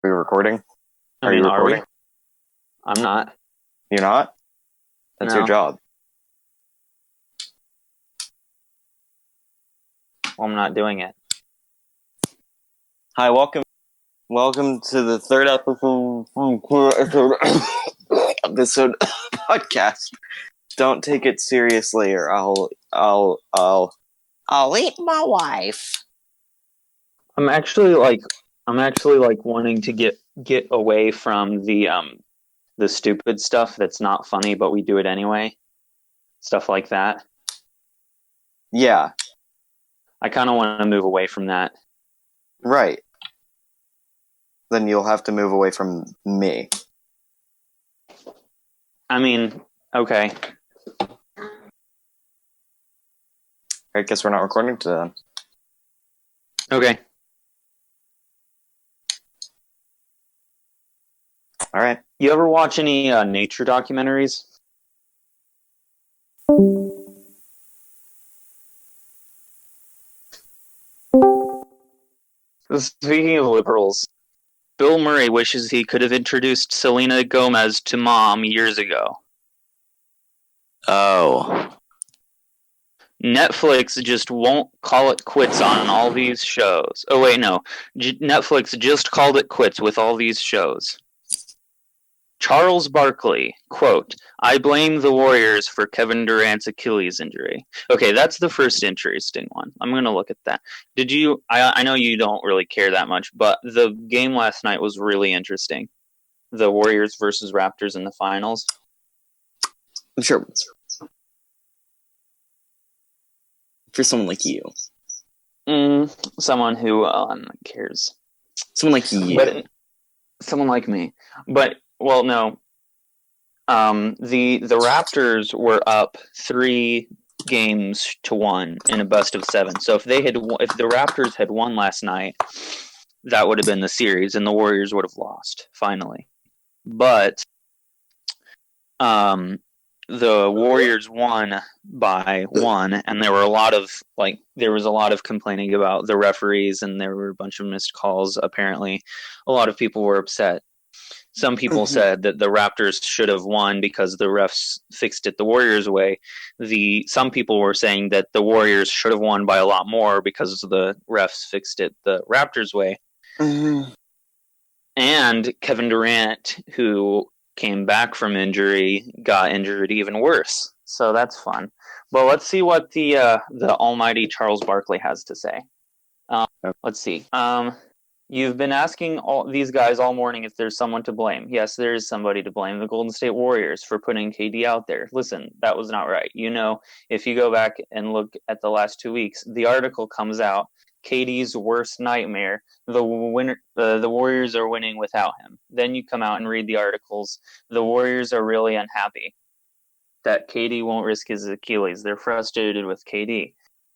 Are we recording? Are you are we? recording? I'm not. You're not? That's your No. job. Well, I'm not doing it. Hi, welcome to the third episode podcast. Don't take it seriously, or I'll eat my wife. I'm actually like wanting to get away from the stupid stuff that's not funny, but we do it anyway. Stuff like that. Yeah, I kind of want to move away from that. right. Then you'll have to move away from me. I mean, okay. I guess we're not recording today then. Okay. All right. You ever watch any nature documentaries? Speaking of liberals, Bill Murray wishes he could have introduced Selena Gomez to Mom years ago. Oh. Netflix just won't call it quits on all these shows. Oh, wait, no. Netflix just called it quits with all these shows. Charles Barkley, quote, I blame the Warriors for Kevin Durant's Achilles injury. Okay, that's the first interesting one. I'm going to look at that. I know you don't really care that much, but the game last night was really interesting. The Warriors versus Raptors in the finals. I'm sure. For someone like you. Someone who cares. Someone like you. But someone like me. But, well, no. The Raptors were up 3-1 in a best of 7. So if the Raptors had won last night, that would have been the series, and the Warriors would have lost finally. But the Warriors won by 1, and there was a lot of complaining about the referees, and there were a bunch of missed calls. Apparently, a lot of people were upset. Some people said that the Raptors should have won because the refs fixed it the Warriors' way. Some people were saying that the Warriors should have won by a lot more because the refs fixed it the Raptors' way. Mm-hmm. And Kevin Durant, who came back from injury, got injured even worse. So that's fun. But let's see what the almighty Charles Barkley has to say. Let's see. You've been asking all these guys all morning if there's someone to blame. Yes, there is somebody to blame. The Golden State Warriors for putting KD out there. Listen, that was not right. If you go back and look at the last 2 weeks, the article comes out. KD's worst nightmare. The Warriors are winning without him. Then you come out and read the articles. The Warriors are really unhappy that KD won't risk his Achilles. They're frustrated with KD.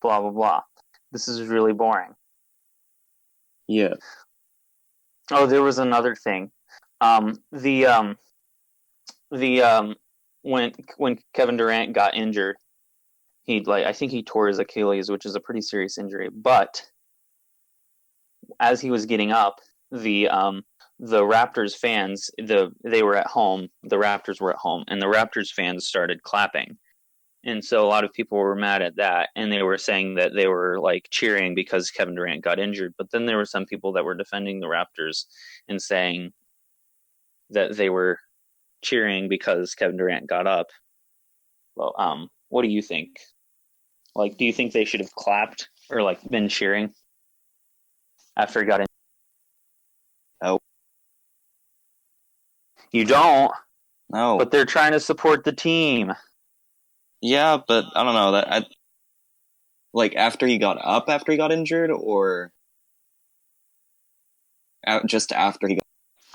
Blah, blah, blah. This is really boring. Yeah. Oh, there was another thing. When Kevin Durant got injured, I think he tore his Achilles, which is a pretty serious injury. But as he was getting up, the Raptors fans, they were at home. The Raptors were at home, and the Raptors fans started clapping. And so a lot of people were mad at that, and they were saying that they were cheering because Kevin Durant got injured. But then there were some people that were defending the Raptors and saying that they were cheering because Kevin Durant got up. Well, what do you think? Do you think they should have clapped or been cheering after he got injured? No. You don't? No. But they're trying to support the team. Yeah, but I don't know that. After he got injured, or just after he got.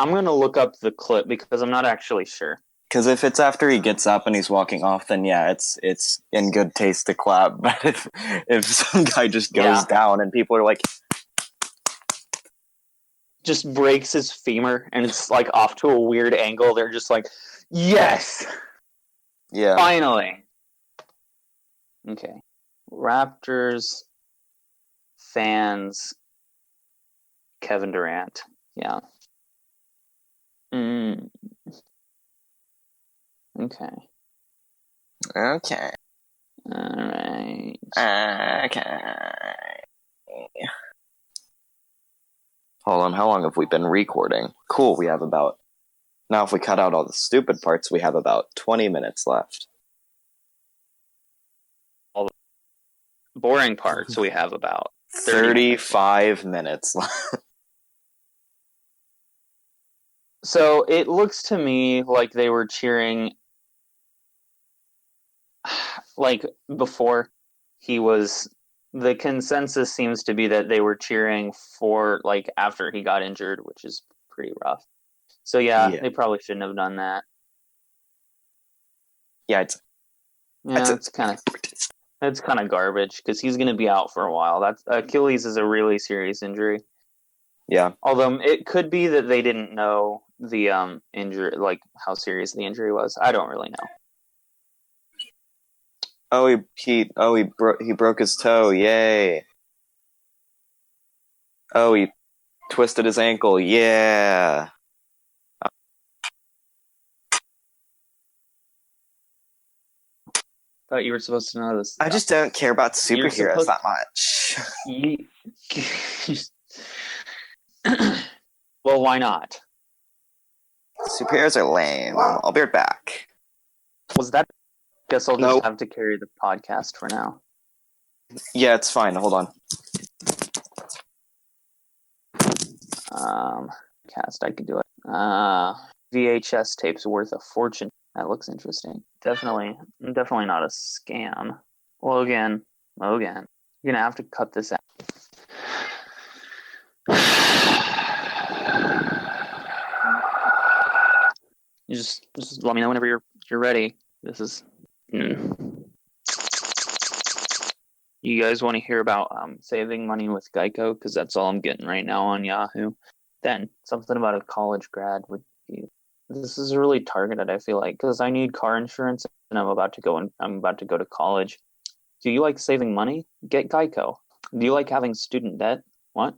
I'm gonna look up the clip because I'm not actually sure. Because if it's after he gets up and he's walking off, then yeah, it's in good taste to clap. But if some guy just goes down and people are just breaks his femur and it's off to a weird angle, they're just yes, yeah, finally. Okay. Raptors fans, Kevin Durant. Yeah. Okay. Okay. All right. Okay. Hold on, how long have we been recording? Cool, we have about... Now if we cut out all the stupid parts, we have about 20 minutes left. All the boring parts we have about 35 minutes left. So it looks to me like they were cheering, like before he was. The consensus seems to be that they were cheering for, like, after he got injured, which is pretty rough. So yeah, they probably shouldn't have done that. Yeah, it's kind of garbage because he's going to be out for a while. That's Achilles is a really serious injury. Yeah. Although it could be that they didn't know the injury, like how serious the injury was. I don't really know. Oh, he broke his toe. Yay. Oh, he twisted his ankle. Yeah. Thought you were supposed to know this. I just don't care about superheroes that much. Well, why not? Superheroes are lame. I'll be right back. Was that? Guess I'll just have to carry the podcast for now. Yeah, it's fine. Hold on. Cast, I could do it. VHS tapes worth a fortune. That looks interesting. Definitely not a scam. Logan, you're gonna have to cut this out. You just let me know whenever you're ready. This is. You guys want to hear about saving money with Geico? Because that's all I'm getting right now on Yahoo. Then something about a college grad would be. This is really targeted, I feel like, because I need car insurance and I'm about to go to college. Do you like saving money? Get Geico. Do you like having student debt? What?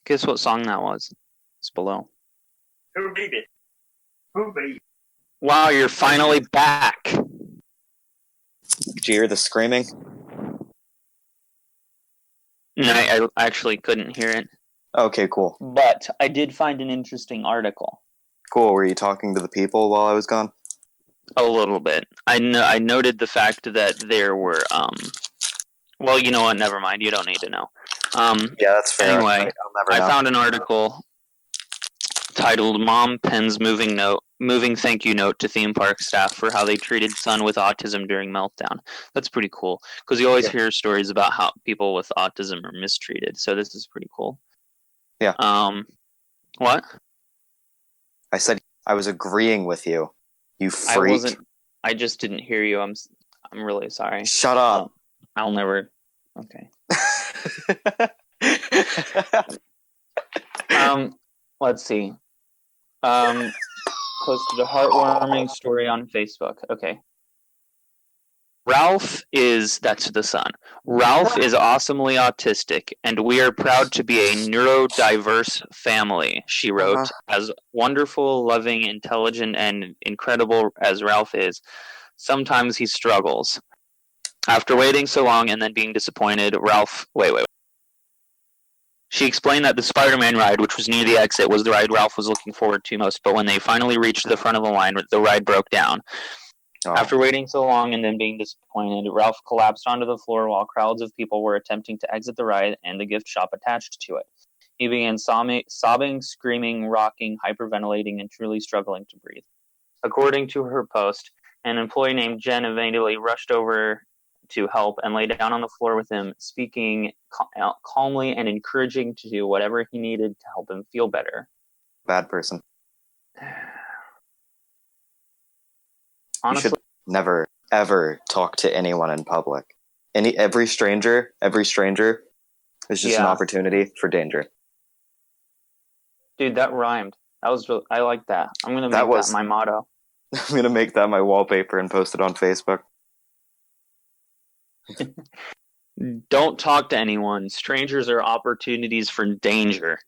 Guess what song that was? It's below. Who beat it? Who beat it? Wow, you're finally back. Did you hear the screaming? No, I actually couldn't hear it. Okay, cool. But I did find an interesting article. Cool. Were you talking to the people while I was gone? A little bit. I noted the fact that there were well, you know what? Never mind. You don't need to know. Yeah, that's fair. Anyway, I found an article titled "Mom Pens moving thank you note to theme park staff for how they treated son with autism during meltdown." That's pretty cool because you always hear stories about how people with autism are mistreated. So this is pretty cool. Yeah. What? I said I was agreeing with you. You freak. I just didn't hear you. I'm really sorry. Shut up. I'll never. Okay. Let's see. Posted a heartwarming story on Facebook. Okay. That's the son. Ralph is awesomely autistic, and we are proud to be a neurodiverse family, she wrote. As wonderful, loving, intelligent, and incredible as Ralph is, sometimes he struggles. After waiting so long and then being disappointed, Ralph... Wait. She explained that the Spider-Man ride, which was near the exit, was the ride Ralph was looking forward to most, but when they finally reached the front of the line, the ride broke down. Oh. After waiting so long and then being disappointed, Ralph collapsed onto the floor while crowds of people were attempting to exit the ride and the gift shop attached to it. He began sobbing, screaming, rocking, hyperventilating, and truly struggling to breathe. According to her post, an employee named Jen eventually rushed over to help and lay down on the floor with him, speaking calmly and encouraging to do whatever he needed to help him feel better. Bad person. Honestly, you should never, ever talk to anyone in public. Every stranger is just an opportunity for danger. Dude, that rhymed. I like that. I'm going to make that my motto. I'm going to make that my wallpaper and post it on Facebook. Don't talk to anyone. Strangers are opportunities for danger.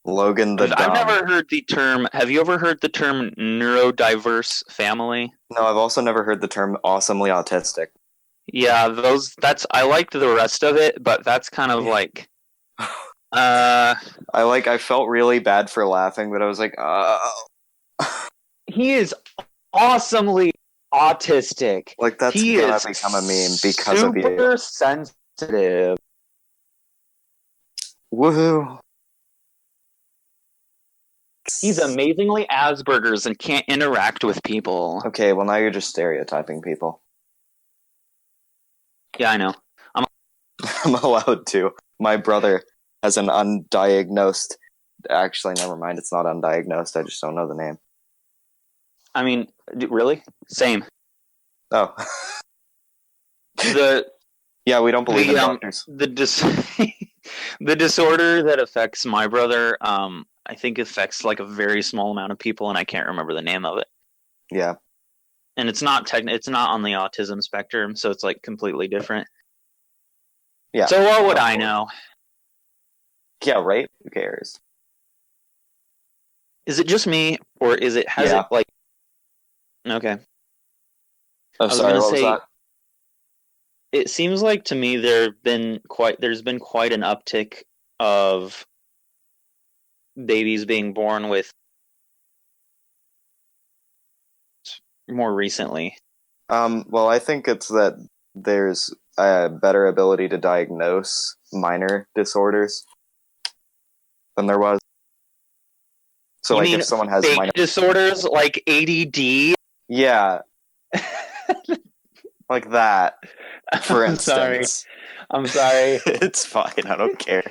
Logan the I've Dumb. never heard the term. Have you ever heard the term neurodiverse family? No, I've also never heard the term awesomely autistic. Yeah, I liked the rest of it, but that's kind of like I felt really bad for laughing, but I was like, he is awesomely autistic. like that's He gonna is become a meme because of you. super sensitive. Woohoo! He's amazingly Asperger's and can't interact with people. Okay, well now you're just stereotyping people. Yeah, I know. I'm allowed to. My brother has an undiagnosed. Actually, never mind. It's not undiagnosed. I just don't know the name. I mean, really? Same. Oh. The Yeah, we don't believe in doctors. the disorder that affects my brother, I think affects like a very small amount of people, and I can't remember the name of it. Yeah. And it's not it's not on the autism spectrum, so it's like completely different. Yeah. So what would I know? Yeah, right? Who cares? Is it just me, or is it it like? Okay. Oh, sorry. What was that? It seems like to me there's been quite an uptick of babies being born with more recently. Well, I think it's that there's a better ability to diagnose minor disorders than there was. So, you like, mean if someone has minor disorders like ADD, yeah, like that, for instance. I'm sorry. It's fine. I don't care.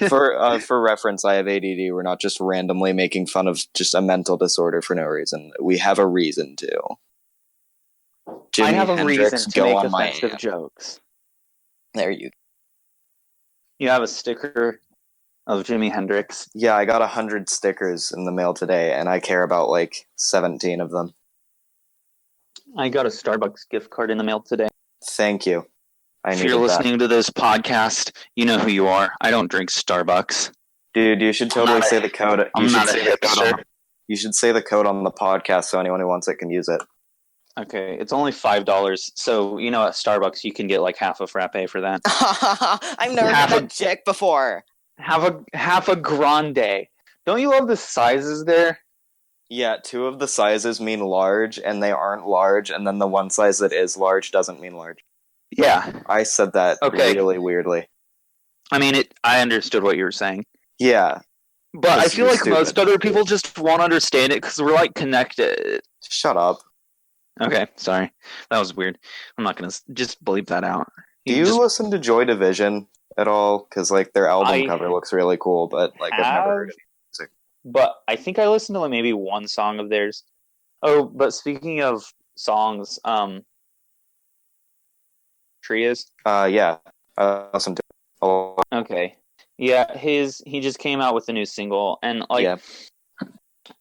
For reference, I have ADD. We're not just randomly making fun of just a mental disorder for no reason. We have a reason to. Jimi I have a Hendrix, reason to go make on offensive my jokes. There you go. You have a sticker of Jimi Hendrix. Yeah, I got 100 stickers in the mail today, and I care about like 17 of them. I got a Starbucks gift card in the mail today. Thank you. If you're listening to this podcast, you know who you are. I don't drink Starbucks. Dude, you should totally say the code. I'm not a hipster. You should say the code on the podcast so anyone who wants it can use it. Okay, it's only $5. So, you know, at Starbucks, you can get like half a frappe for that. I've never had that chick before. Half a grande. Don't you love the sizes there? Yeah, 2 of the sizes mean large, and they aren't large, and then the one size that is large doesn't mean large. Yeah. I said that really weirdly. I mean, I understood what you were saying. Yeah. But I feel like most other people just won't understand it because we're like connected. Shut up. Okay, sorry. That was weird. I'm not going to just bleep that out. Do you listen to Joy Division at all? Because like their album cover looks really cool, but like I've never heard it. But I think I listened to like maybe one song of theirs. Oh, but speaking of songs, Trias. Yeah, I listened to it a lot. Okay, yeah, he just came out with a new single, and like,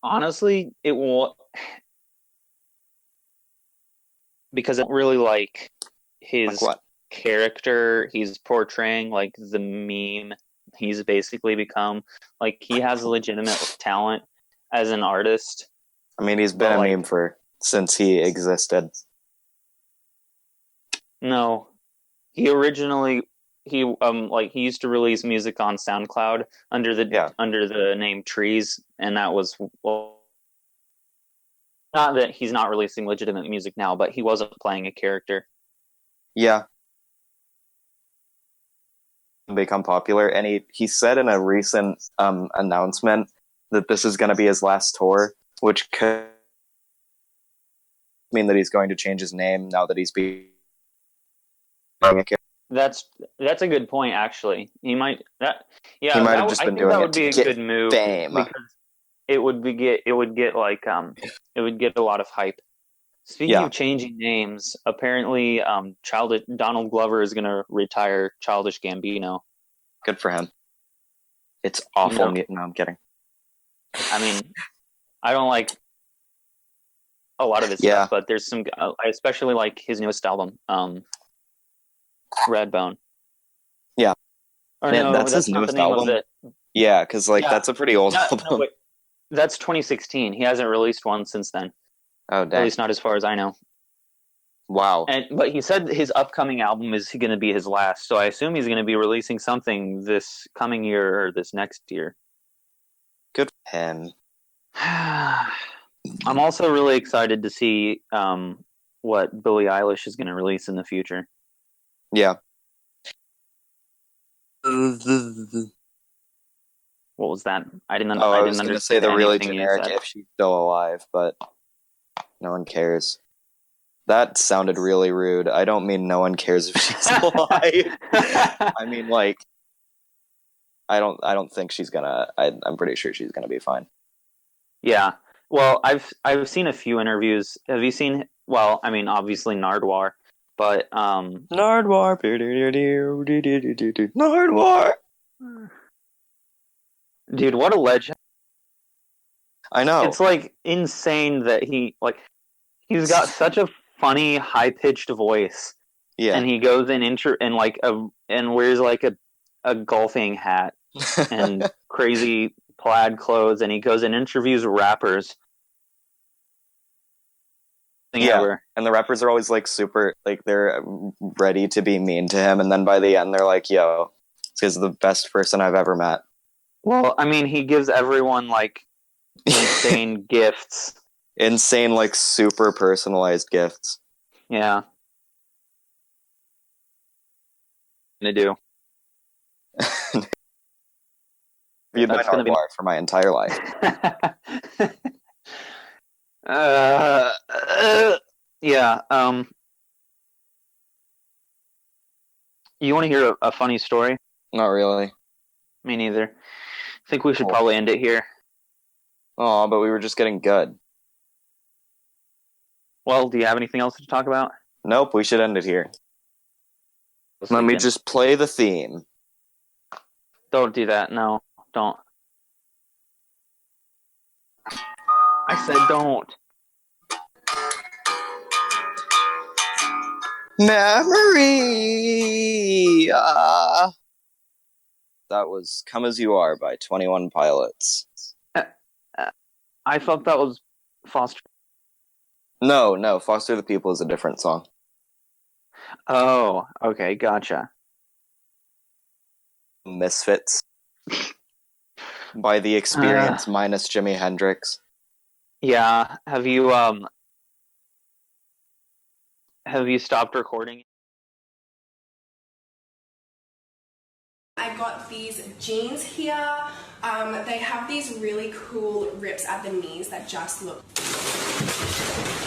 honestly, it will because I don't really like his character he's portraying, like the meme he's basically become. Like, he has legitimate talent as an artist. I mean, he's been a meme since he existed. No, he originally he used to release music on SoundCloud under the name Trees, and that was not that he's not releasing legitimate music now, but he wasn't playing a character. Yeah. Become popular, and he said in a recent announcement that this is going to be his last tour, which could mean that he's going to change his name now that he's being a character. That's a good point, actually. He might have just been doing it to get good move fame, because it would get a lot of hype. Speaking of changing names, apparently Donald Glover is going to retire Childish Gambino. Good for him. It's awful. No, I'm kidding. I mean, I don't like a lot of his stuff, but there's some. I especially like his newest album. Redbone. Yeah. Or Man, no, that's that's his not the newest name of album. it. Yeah, because like Yeah. that's a pretty old No, album. wait. That's 2016. He hasn't released one since then. Oh At dang! least not as far as I know. Wow. But he said his upcoming album is going to be his last, so I assume he's going to be releasing something this coming year or this next year. Good for him. I'm also really excited to see what Billie Eilish is going to release in the future. Yeah. What was that? I didn't I was understand gonna say the really anything you generic said. if she's still alive, but no one cares. That sounded really rude. I don't mean no one cares if she's alive. I mean like I don't think she's gonna I'm pretty sure she's gonna be fine. Yeah. Well, I've seen a few interviews. Have you seen? Well, I mean, obviously Nardwar, but Nardwar. Nardwar. dude, what a legend! I know. It's like insane that he's got such a funny, high pitched voice, Yeah. and he goes in and wears like a golfing hat and crazy plaid clothes, and he goes and interviews rappers. Yeah, Ever. and the rappers are always like super, like they're ready to be mean to him, and then by the end they're like, "Yo, this is the best person I've ever met." Well, I mean, he gives everyone like insane gifts. Insane, like super personalized gifts. Yeah. Gonna do. Viewed my That's gonna be for my entire life. yeah. You want to hear a funny story? Not really. Me neither. I think we should probably end it here. Oh, but we were just getting good. Well, do you have anything else to talk about? Nope, we should end it here. Let me just play the theme. Don't do that. No, don't. I said don't. Memory. That was "Come As You Are" by 21 Pilots. I thought that was Foster. No, Foster the People is a different song. Oh, okay, gotcha. Misfits by The Experience minus Jimi Hendrix. Yeah, have you stopped recording? I got these jeans here. They have these really cool rips at the knees that just look